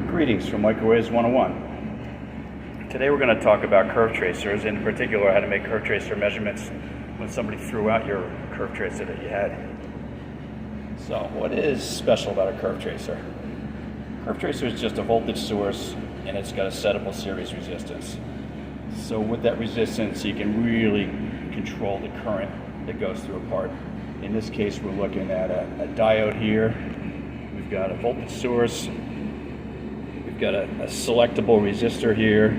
Greetings from Microwaves 101. Today we're going to talk about curve tracers, in particular how to make curve tracer measurements when somebody threw out your curve tracer that you had. So what is special about a curve tracer? Curve tracer is just a voltage source and it's got a settable series resistance. So with that resistance you can really control the current that goes through a part. In this case we're looking at a diode here. We've got a voltage source. We've got a selectable resistor here.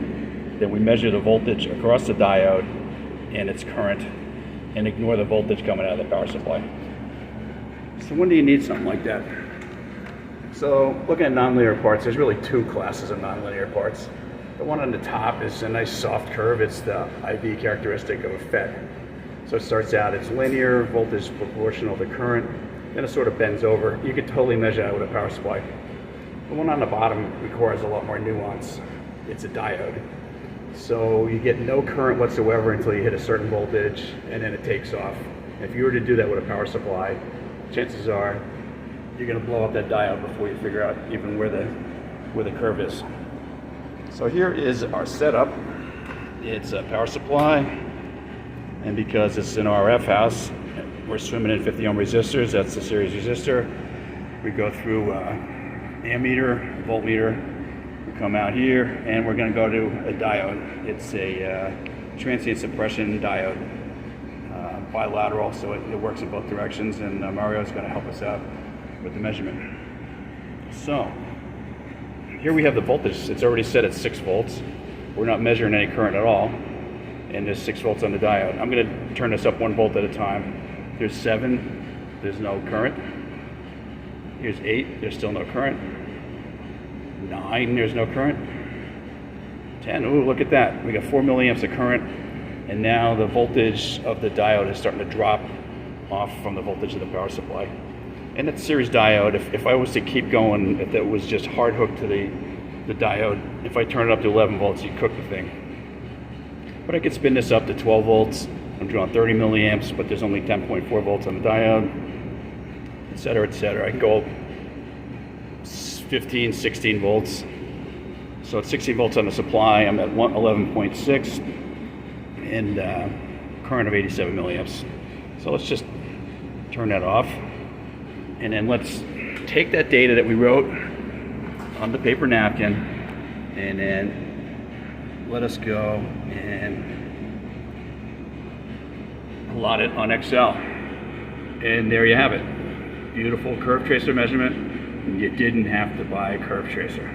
Then we measure the voltage across the diode and its current and ignore the voltage coming out of the power supply. So when do you need something like that? So looking at nonlinear parts, there's really two classes of nonlinear parts. The one on the top is a nice soft curve. It's the IV characteristic of a FET. So it starts out, it's linear, voltage proportional to current, then it sort of bends over. You can totally measure that with a power supply. The one on the bottom requires a lot more nuance. It's a diode. So you get no current whatsoever until you hit a certain voltage, and then it takes off. If you were to do that with a power supply, chances are you're going to blow up that diode before you figure out even where the curve is. So here is our setup. It's a power supply, and because it's an RF house, we're swimming in 50 ohm resistors. That's the series resistor. We go through ammeter, voltmeter. We come out here, and we're going to go to a diode. It's a transient suppression diode, bilateral, so it works in both directions. And Mario is going to help us out with the measurement. So here we have the voltage. It's already set at 6 volts. We're not measuring any current at all, and there's 6 volts on the diode. I'm going to turn this up 1 volt at a time. There's 7. There's no current. Here's 8, there's still no current. 9, there's no current. 10, ooh, look at that. We got 4 milliamps of current, and now the voltage of the diode is starting to drop off from the voltage of the power supply. And it's a series diode. If I was to keep going, if that was just hard hooked to the diode, if I turn it up to 11 volts, you cook the thing. But I could spin this up to 12 volts. I'm drawing 30 milliamps, but there's only 10.4 volts on the diode. Etc., etc. I can go 15, 16 volts. So at 16 volts on the supply, I'm at 11.6 and current of 87 milliamps. So let's just turn that off, and then let's take that data that we wrote on the paper napkin, and then let us go and plot it on Excel. And there you have it. Beautiful curve tracer measurement. You didn't have to buy a curve tracer.